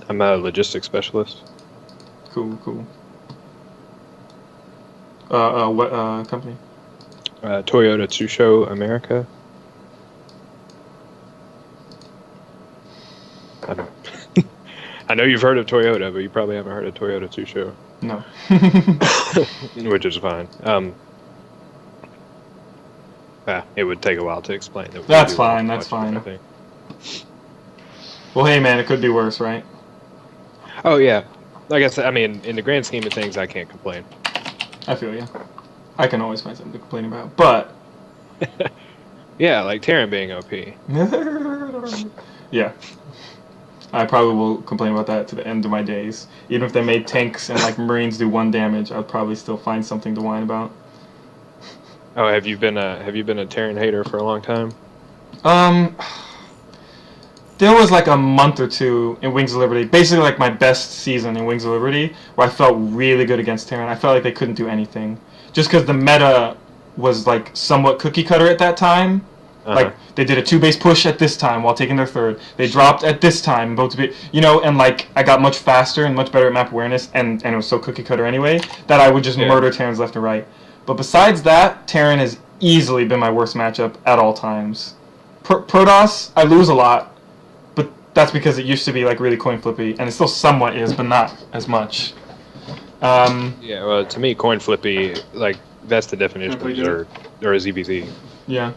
I'm a logistics specialist. Cool. What company? Toyota Tsusho America. I know you've heard of Toyota, but you probably haven't heard of Toyota Tsusho. No. Which is fine. It would take a while to explain. That's fine. That's fine. Well, hey, man, it could be worse, right? Oh yeah, like I said, I mean, in the grand scheme of things, I can't complain. I feel you. I can always find something to complain about, but yeah, like Terran being OP. Yeah, I probably will complain about that to the end of my days. Even if they made tanks and like Marines do 1 damage, I'd probably still find something to whine about. Oh, have you been a Terran hater for a long time? There was like a month or two in Wings of Liberty, basically like my best season in Wings of Liberty, where I felt really good against Terran. I felt like they couldn't do anything, just because the meta was like somewhat cookie cutter at that time. Like they did a 2-base push at this time while taking their 3rd. They dropped at this time, both to be, and like I got much faster and much better at map awareness, and it was so cookie cutter anyway that I would just murder Terrans left and right. But besides that, Terran has easily been my worst matchup at all times. Protoss, I lose a lot. That's because it used to be like really coin flippy, and it still somewhat is, but not as much. Yeah, well, to me, coin flippy, like that's the definition of Zerg or a ZBZ. Yeah.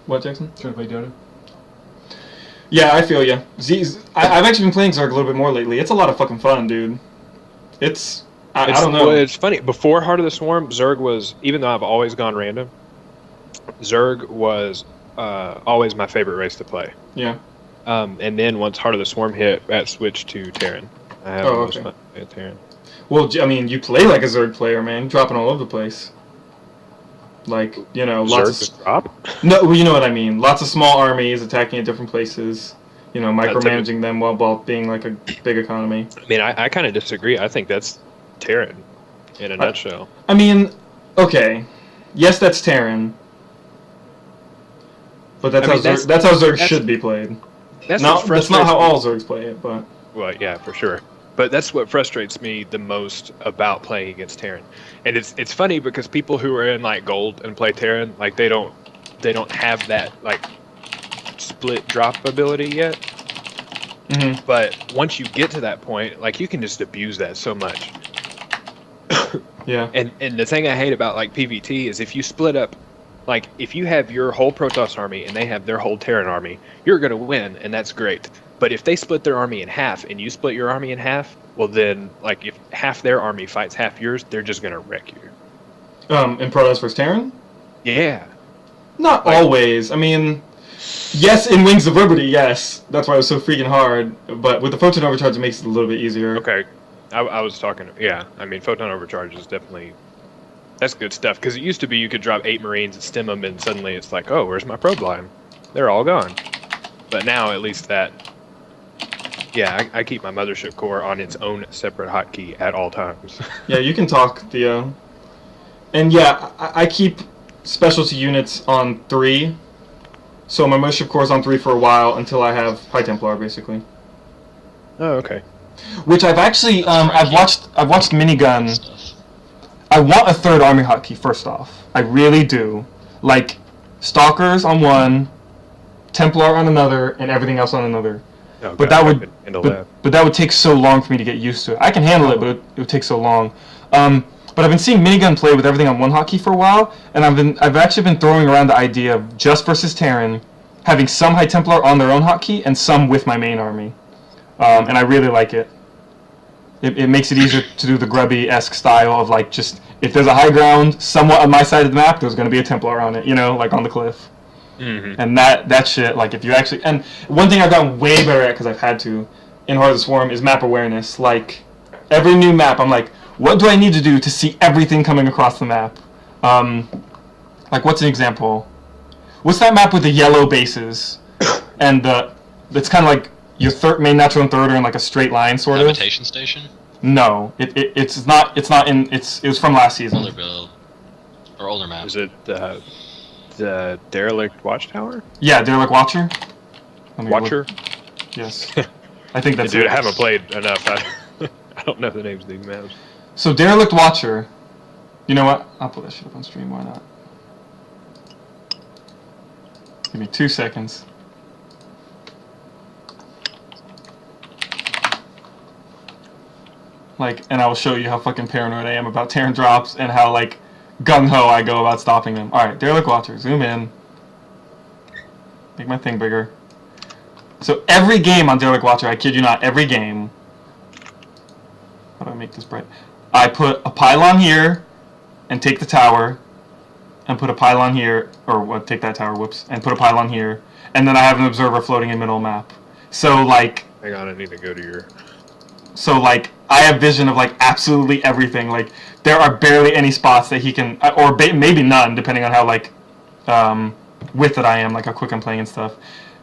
What, Jackson? Trying to play Dota? Yeah, I feel ya. I've actually been playing Zerg a little bit more lately. It's a lot of fucking fun, dude. I don't know. Well, it's funny. Before Heart of the Swarm, Zerg was, even though I've always gone random, Zerg was always my favorite race to play. Yeah. And then once Heart of the Swarm hit, that switched to Terran. I have most fun with Terran. Well, I mean, you play like a Zerg player, man, dropping all over the place. Like, lots of drop? No, well, you know what I mean. Lots of small armies attacking at different places. Micromanaging them while being like a big economy. I mean, I kind of disagree. I think that's Terran in a nutshell. I mean, okay, yes, that's Terran, but that's how Zerg should be played. That's not how all Zergs play it, but... Well, yeah, for sure. But that's what frustrates me the most about playing against Terran. And it's funny because people who are in like gold and play Terran, like they don't have that like split drop ability yet. Mm-hmm. But once you get to that point, like you can just abuse that so much. Yeah. And the thing I hate about like PvT is if you split up, like, if you have your whole Protoss army and they have their whole Terran army, you're going to win, and that's great. But if they split their army in half and you split your army in half, well then, like, if half their army fights half yours, they're just going to wreck you. In Protoss vs. Terran? Yeah. Not always. I mean, yes, in Wings of Liberty, yes. That's why it was so freaking hard. But with the Photon Overcharge, it makes it a little bit easier. Okay. I was talking, yeah. I mean, Photon Overcharge is definitely... That's good stuff, because it used to be you could drop 8 Marines and stem them, and suddenly it's like, oh, where's my probe line? They're all gone. But now, at least that... Yeah, I keep my Mothership Core on its own separate hotkey at all times. Yeah, you can talk, Theo. And yeah, I keep specialty units on 3. So my Mothership Core is on 3 for a while until I have High Templar, basically. Oh, okay. Which I've actually... I've watched Minigun... I want a 3rd army hotkey, first off. I really do. Like, Stalkers on 1, Templar on another, and everything else on another. Oh, but God, that would take so long for me to get used to it. I can handle it, but it would take so long. But I've been seeing Minigun play with everything on 1 hotkey for a while, and I've actually been throwing around the idea of just versus Terran, having some High Templar on their own hotkey and some with my main army. And I really like it. It makes it easier to do the grubby-esque style of, like, just, if there's a high ground somewhat on my side of the map, there's going to be a Templar on it, like on the cliff. Mm-hmm. And that shit, like, if you actually... And one thing I've gotten way better at, because I've had to, in Heart of the Swarm, is map awareness. Like, every new map, I'm like, what do I need to do to see everything coming across the map? Like, what's an example? What's that map with the yellow bases? And it's kind of like... Your main natural and 3rd are in like a straight line, sort of. Habitation Station? No, it's not. It's not in. It was from last season. Older build or older map. Is it the Derelict Watchtower? Yeah, Derelict Watcher. Watcher. Yes. I think that's Dude, it. I haven't played enough. I don't know the names of these maps. So Derelict Watcher. You know what? I'll put that shit up on stream. Why not? Give me 2 seconds. Like, and I will show you how fucking paranoid I am about Terran drops and how, like, gung-ho I go about stopping them. Alright, Derelict Watcher. Zoom in. Make my thing bigger. So every game on Derelict Watcher, I kid you not, every game... How do I make this bright? I put a pylon here and take the tower and put a pylon here, or what? Take that tower, whoops, and put a pylon here, and then I have an observer floating in the middle of the map. So, like... Hang on, I need to go to your... So, like, I have vision of, like, absolutely everything. Like, there are barely any spots that he can... Or maybe none, depending on how, like, with it I am, like, how quick I'm playing and stuff.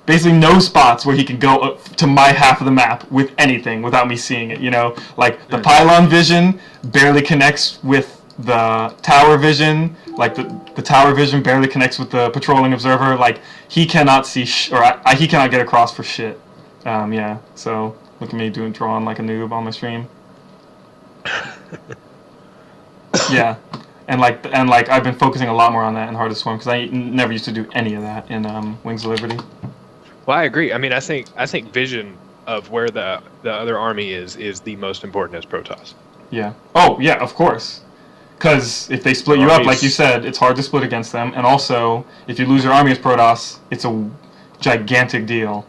Basically no spots where he can go to my half of the map with anything without me seeing it, you know? Like, the pylon vision barely connects with the tower vision. Like, the tower vision barely connects with the patrolling observer. Like, he cannot see he cannot get across for shit. Yeah, so... Look at me drawing like a noob on my stream. Yeah, and like I've been focusing a lot more on that in Heart of Swarm because I never used to do any of that in Wings of Liberty. Well, I agree. I mean, I think vision of where the other army is the most important as Protoss. Yeah. Oh yeah, of course. Because if they split you up, like you said, it's hard to split against them, and also if you lose your army as Protoss, it's a gigantic deal.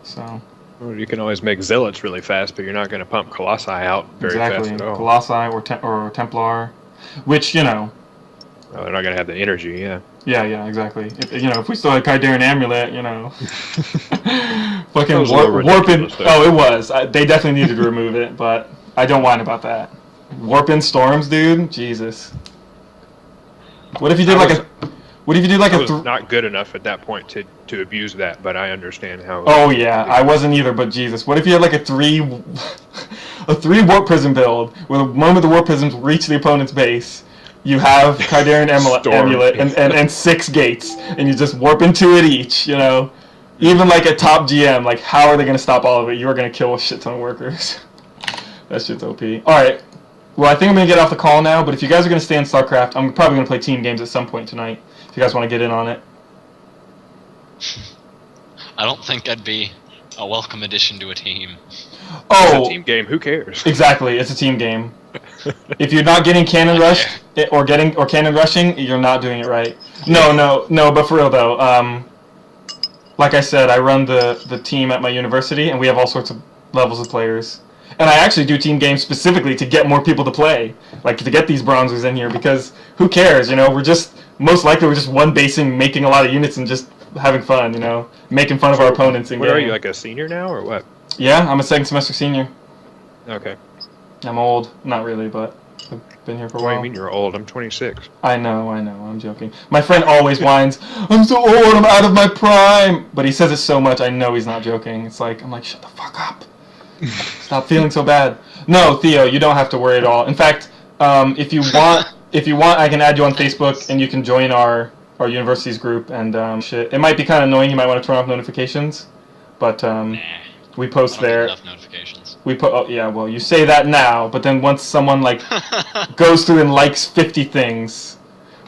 So. Well, you can always make Zealots really fast, but you're not going to pump Colossi out very fast at all. Colossi or Templar, which, you know... Well, they're not going to have the energy, yeah. Yeah, exactly. If we still had Kydarian Amulet, you know... fucking warping... Oh, it was. They definitely needed to remove it, but I don't whine about that. Warping Storms, dude? Jesus. What if you did What if you did like I was not good enough at that point to abuse that, but I understand how... Oh yeah, I wasn't either, but Jesus. What if you had like a three warp prism build, where the moment the warp prisms reach the opponent's base, you have Kydarian Amulet and 6 gates, and you just warp into it each, you know? Even like a top GM, like how are they going to stop all of it? You're going to kill a shit ton of workers. That shit's OP. Alright, well I think I'm going to get off the call now, but if you guys are going to stay in StarCraft, I'm probably going to play team games at some point tonight. If you guys want to get in on it. I don't think I'd be a welcome addition to a team. Oh, it's a team game. Who cares? Exactly, it's a team game. If you're not getting cannon rushed or cannon rushing, you're not doing it right. No. But for real though, like I said, I run the team at my university, and we have all sorts of levels of players. And I actually do team games specifically to get more people to play, like to get these bronzers in here, because who cares? You know, we're just one basing, making a lot of units, and just having fun. You know, making fun of our opponents. What are you, like a senior now, or what? Yeah, I'm a second semester senior. Okay. I'm old, not really, but I've been here for a while. What do you mean you're old? I'm 26. I know, I'm joking. My friend always whines, I'm so old, I'm out of my prime! But he says it so much, I know he's not joking. I'm like, shut the fuck up. Stop feeling so bad. No, Theo, you don't have to worry at all. In fact, if you want, I can add you on Facebook, and you can join our university's group, and shit. It might be kind of annoying, you might want to turn off notifications, but we post there. Enough notifications. Well, you say that now, but then once someone, like, goes through and likes 50 things...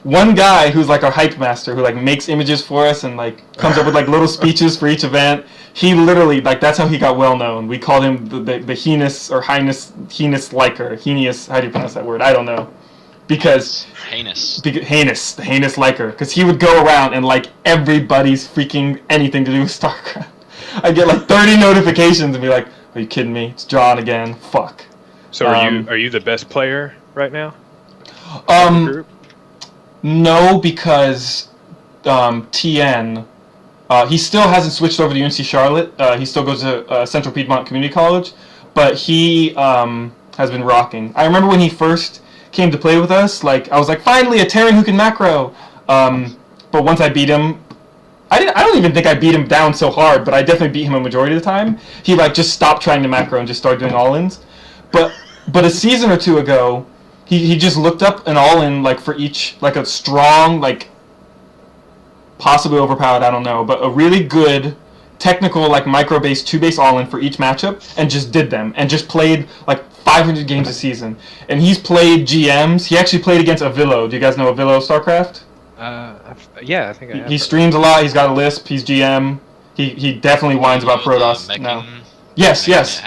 One guy who's, like, our hype master, who, like, makes images for us and, like, comes up with, like, little speeches for each event, he literally, like, that's how he got well known. We called him the heinous liker. Heinous, how do you pronounce that word? I don't know. Because... Heinous. The heinous liker. Because he would go around and like everybody's freaking anything to do with StarCraft. I'd get like 30 notifications and be like, are you kidding me? It's John again. Fuck. So are you the best player right now? Group? No, because TN, he still hasn't switched over to UNC Charlotte. He still goes to Central Piedmont Community College, but he has been rocking. I remember when he first came to play with us, like I was like, finally a Terran who can macro. But once I beat him, I don't even think I beat him down so hard, but I definitely beat him a majority of the time. He like just stopped trying to macro and just started doing all-ins. But a season or two ago, he just looked up an all-in like for each, like a strong, like possibly overpowered, I don't know, but a really good technical like micro base 2-base all in for each matchup and just did them and just played like 500 games a season. And he's played GMs. He actually played against Avillo. Do you guys know Avillo StarCraft? Yeah, I think I have. He streams a lot. He's got a lisp. He's GM. He definitely whines about Protoss now. Yes, yes.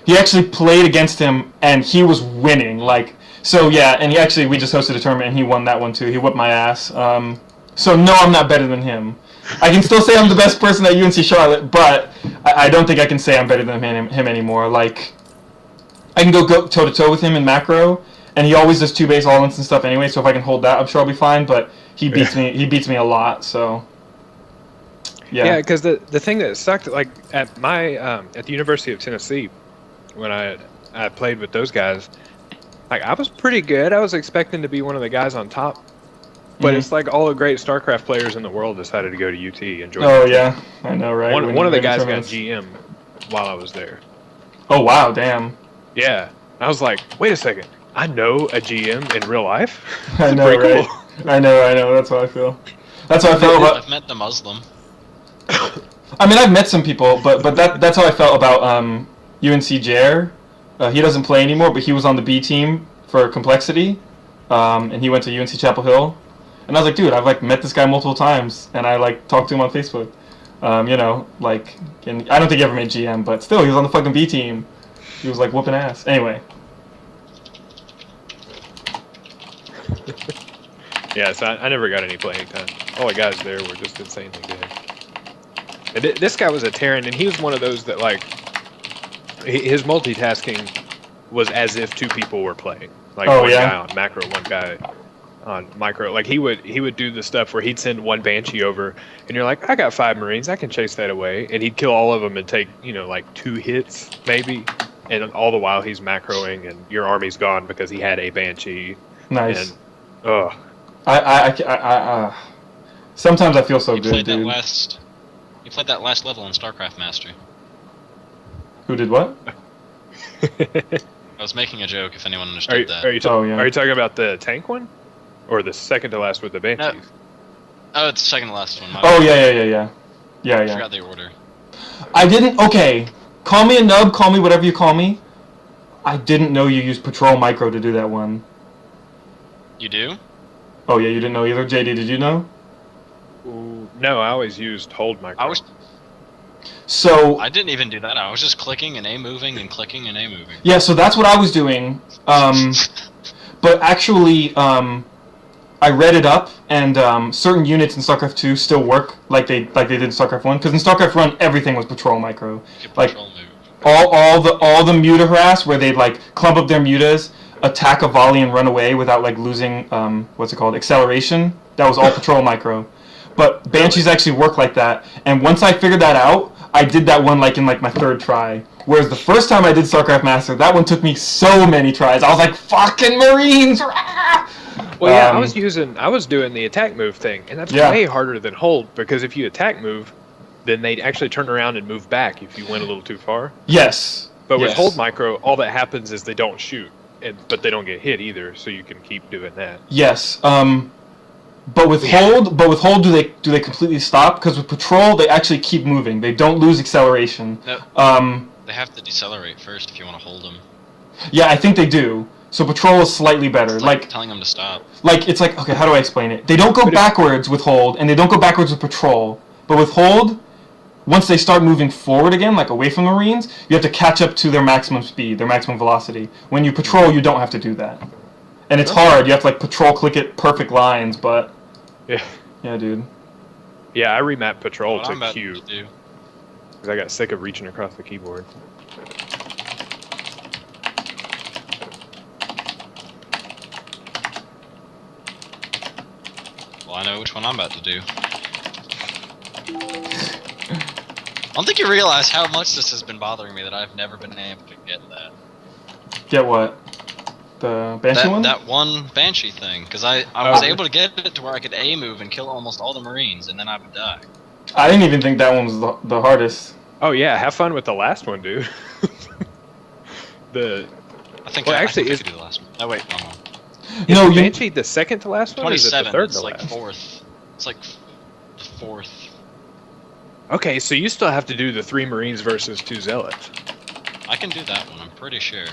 He actually played against him and he was winning. Like, so yeah, and we just hosted a tournament and he won that one too. He whipped my ass. So no, I'm not better than him. I can still say I'm the best person at UNC Charlotte, but I don't think I can say I'm better than him anymore. Like, I can go toe to toe with him in macro, and he always does 2-base all-ins and stuff anyway. So if I can hold that, I'm sure I'll be fine. But he beats me. He beats me a lot. So yeah, because the thing that sucked, like at my at the University of Tennessee, when I played with those guys, like I was pretty good. I was expecting to be one of the guys on top. But it's like all the great StarCraft players in the world decided to go to UT and join. Oh yeah, I know, right? One of the guys got GM while I was there. Oh wow, damn. Yeah, I was like, wait a second, I know a GM in real life. I know, right? Cool. I know. That's how I feel. That's how I felt about. I've met the Muslim. I mean, I've met some people, but that's how I felt about UNC Jer. He doesn't play anymore, but he was on the B team for Complexity, and he went to UNC Chapel Hill. And I was like, dude, I've like met this guy multiple times, and I like talked to him on Facebook. You know, like, and I don't think he ever made GM, but still, he was on the fucking B team. He was like whooping ass. Anyway. Yeah, so I never got any playing time. All the guys there were just insanely good. And this guy was a Terran, and he was one of those that like his multitasking was as if two people were playing. Like one guy on macro, one guy on micro. Like he would do the stuff where he'd send one Banshee over, and you're like, I got 5 Marines, I can chase that away, and he'd kill all of them and take, you know, like 2 hits maybe, and all the while he's macroing, and your army's gone because he had a Banshee. Nice. And, ugh. I sometimes I feel so good, dude. You played that last level in StarCraft Master. Who did what? I was making a joke. If anyone understood that. Are you talking about the tank one? Or the second to last with the Banshees? No. Oh, it's the second to last one. Yeah. I forgot the order. I didn't. Okay, call me a nub. Call me whatever you call me. I didn't know you used Patrol Micro to do that one. You do? Oh yeah, you didn't know either. JD, did you know? Ooh, no, I always used Hold Micro. So I didn't even do that. I was just clicking and A moving and clicking and A moving. Yeah, so that's what I was doing. But actually, I read it up, and certain units in StarCraft 2 still work like they did in StarCraft 1. Because in StarCraft 1, everything was Patrol Micro. Like all the muta harass, where they'd like clump up their mutas, attack a volley, and run away without like losing acceleration. That was all Patrol Micro. But Banshees actually work like that, and once I figured that out, I did that one like in like my 3rd try. Whereas the first time I did StarCraft Master, that one took me so many tries. I was like, fucking Marines! Rah! Well, yeah, I was doing the attack move thing, and that's way harder than hold, because if you attack move, then they'd actually turn around and move back if you went a little too far. Yes. But with Hold Micro, all that happens is they don't shoot, but they don't get hit either, so you can keep doing that. Yes. But with hold, do they completely stop? Because with Patrol, they actually keep moving. They don't lose acceleration. No. They have to decelerate first if you want to hold them. Yeah, I think they do. So Patrol is slightly better. It's like telling them to stop. Like, it's like, okay, how do I explain it? They don't go backwards with Hold, and they don't go backwards with Patrol. But with Hold, once they start moving forward again, like away from the Marines, you have to catch up to their maximum speed, their maximum velocity. When you Patrol, you don't have to do that. And it's hard. You have to like Patrol click it perfect lines, but... Yeah, dude. Yeah, I remapped Patrol to Q. Because I got sick of reaching across the keyboard. Well, I know which one I'm about to do. I don't think you realize how much this has been bothering me that I've never been able to get that. Get what? The Banshee one? That one Banshee thing. Because I was able to get it to where I could A move and kill almost all the Marines, and then I would die. I didn't even think that one was the hardest. Oh yeah, have fun with the last one, dude. I think I could do the last one. Oh wait, wrong one. No, Banshee the second to last one? 27. Or is it the third it's to like last? 4th. It's like the 4th. Okay, so you still have to do the 3 Marines versus 2 Zealots. I can do that one, I'm pretty sure.